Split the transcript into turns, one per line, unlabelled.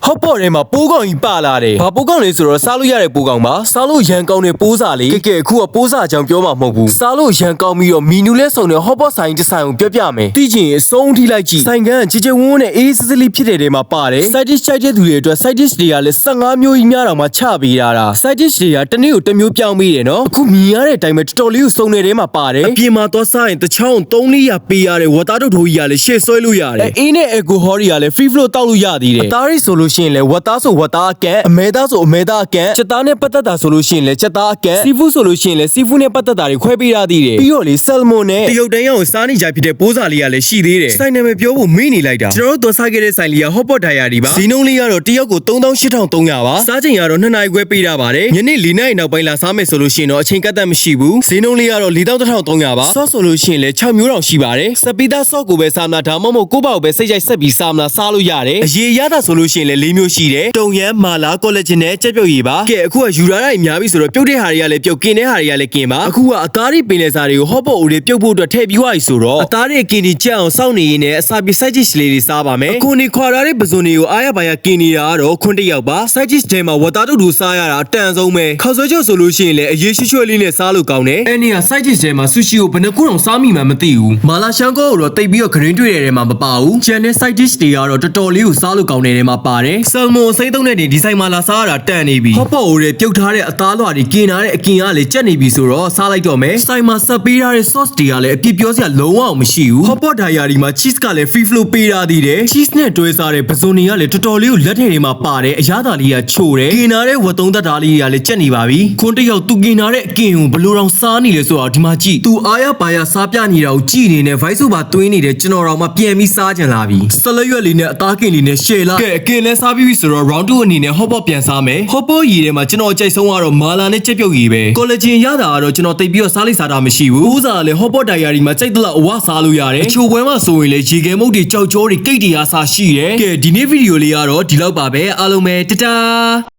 Hot pot ထဲမှာပိုးကောင်ကြီးပါလာတယ်။ဘာပိုးကောင်လဲဆိုတော့စားလို့ရတဲ့ပိုးကောင်ပါ။စားလို့ရန်ကောင်းတဲ့ပိုးစားလေး။ကဲအခုကပိုးစားအကြောင်းပြောမှာမဟုတ်ဘူး။စားလို့ရန်ကောင်းပြီးတော့မီနူလဲစုံတဲ့ hot pot ဆိုင်တစ်ဆိုင်ကိုပြောပြမယ်။သိချင်အဆုံးထိလိုက်ကြည့်။ဆိုင်ကန်းချေချေဝန်းနဲ့အေးစစ်စစ်လေးဖြစ်တဲ့ထဲမှာပါတယ်။ side dish ချိုက်တဲ့သူတွေအတွက် side dish တွေကလည်း15မျိုးကြီးများတော့မှချပေးတာ။ side dish တွေကတစ်နေ့ကိုတစ်မျိုးပြောင်းပေးတယ်နော်။အခုမြင်ရတဲ့အတိုင်းပဲတော်တော်လေးကိုစုံတဲ့ထဲမှာပါတယ်။အပြင်မှာသွားစားရင်တစ်ချောင်း300ပေးရတဲ့ဝတ်သားတို့ထိုးကြီးကလည်းရှေ့ဆွဲလို့ရတယ်။အေးနဲ့ alcohol တွေကလည်း free flow တောက်လို့ရသေးတယ်။အသားရိဆိုလို့ရှိရင်လည်းဝတ်သားဆိုဝတ်သားအကန့်အမဲသားဆိုအမဲသားအကန့်ချက်သားနဲ့ပတ်သက်တာဆိုလို့ရှိရင်လည်းချက်သားအကန့်စီဖူးဆိုလို့ရှိရင်လည်းစီဖူးနဲ့ပတ်သက်တာတွေခွဲပေးရသေးတယ်ပြီးတော့လေဆယ်လမွန်နဲ့တရုတ်တန်းရောင်စားနေကြဖြစ်တဲ့ပိုးစာလေးကလည်းရှိသေးတယ်ဆိုင်နာမည်ပြောဖို့မေ့နေလိုက်တာကျွန်တော်တို့သွားစားခဲ့တဲ့ဆိုင်လေးက hot pot diary ပါဈေးနှုန်းလေးကတော့တယောက်ကို38,300ပါစားချိန်ကတော့2နာရီခွဲပေးတာပါတယ်ညနေ4နာရီနောက်ပိုင်းလာစားမယ်ဆိုလို့ရှိရင်တော့အချိန်ကန့်သတ်မရှိဘူးဈေးနှုန်းလေးကတော့41,300ပါဆော့ဆိုလို့ရှိရင်လည်း6မျိုးတောင်ရှိပါတယ်စပီတာဆော့ကိုပဲစားမလားဒါမှမဟုတ်ကိုပေါ့ပဲစိတ်ကြိုက်ဆက်ပြီးစားမလားစားလို့ရတယ်အရေးရတာဆိုလို့ရှိရင်လည်း4မျိုးရှိတယ်တုံရမ်းမာလာကောလာဂျင်နဲ့ကြက်ပြုတ်ရည်ပါကဲအခုကယူရာတာအများပြီဆိုတော့ပြုတ်တဲ့ဟာတွေကလည်းပြုတ်ကင်းတဲ့ဟာတွေကလည်းကင်းပါအခုကအသားတွေပင်လယ်စာတွေကို hot pot အိုတွေပြုတ်ဖို့အတွက်ထည့်ပြီးွားပြီဆိုတော့အသားတွေကင်းနေကြအောင်စောင့်နေရင်းနဲ့အစာပြ side dish လေးတွေစားပါမယ်အခုနေခွာထားတဲ့ပဇွန်တွေကိုအားရပါရကင်းနေတာကတော့ခွန်းတစ်ယောက်ပါ side dish ထဲမှာဝတ်သားတို့တို့စားရတာအတန်ဆုံးပဲခေါက်ဆွဲချုပ်ဆိုလို့ရှိရင်လည်းအရေးရွှဲလေးနဲ့စားလို့ကောင်းတယ်အဲ့နေက side dish ထဲမှာ sushi ကိုဘယ်နှခုတောင်စားမိမှမသိဘူးမာလာရှန်ကိုတော့တိတ်ပြီးတော့ဂရင်းတွေ့တဲ့ထဲမှာမပါဘူးကျန်တဲ့ side dish တွေကတော့တော်တော်လေးကိုစားလို့ကောင်းတဲ့ထဲမှာပါတယ်ဆယ်မွန်စိမ့်သုံးတဲ့ဒီဆိုင်မှာလာစားရတာတန်နေပြီ hot pot အိုတွေပြုတ်ထားတဲ့အသားလွှာတွေကင်းထားတဲ့အကင်ကလည်းကြက်နေပြီဆိုတော့စားလိုက်တော့မယ်ဆိုင်မှာဆက်ပေးထားတဲ့ sauce တွေကလည်းအပြည့်ပြောစရာလုံးဝမရှိဘူး hot pot diary မှာ cheese ကလည်း free flow ပေးထားသေးတယ် cheese နဲ့တွဲစားတဲ့ပဇွန်တွေကလည်းတော်တော်လေးကိုလက်ထည်တွေမှာပါတယ်အရသာလေးကချိုတယ်ကင်ထားတဲ့ဝတ်သုံးသက်သားလေးတွေကလည်းကြက်နေပါပြီခွန်းတစ်ယောက်သူကင်ထားတဲ့အကင်ကိုဘလို့တောင်စားနေလဲဆိုတော့ဒီမှာကြည့်သူအားရပါရစားပြနေတာကိုကြည့်နေနဲ့ vice ဆိုပါသွင်းနေတဲ့ကျွန်တော်တော့မှပြန်ပြီးစားကြလာပြီဆလရွက်လေးနဲ့အသားကင်လေးနဲ့ share လာကဲအကင်လဲစားပြီးပြီဆိုတော့ round 2အနေနဲ့ hot pot ပြန်စားမယ် hot pot ရည်ထဲမှာကျွန်တော်အကြိုက်ဆုံးကတော့မာလာနဲ့ကြက်ပြုတ်ရည်ပဲ collagen ရတာကတော့ကျွန်တော်တိတ်ပြီးတော့စားလိုက်စားတာမရှိဘူးဥစားကလည်း hot pot diary မှာကြိုက်သလောက်အဝစားလို့ရတယ်အချိုပွဲမှာဆိုရင်လေရေခဲမုတ်တွေကြောက်ကြောတွေကိတ်တွေအားစားရှိတယ်ကဲဒီနေ့ဗီဒီယိုလေးကတော့ဒီလောက်ပါပဲအားလုံးပဲတတား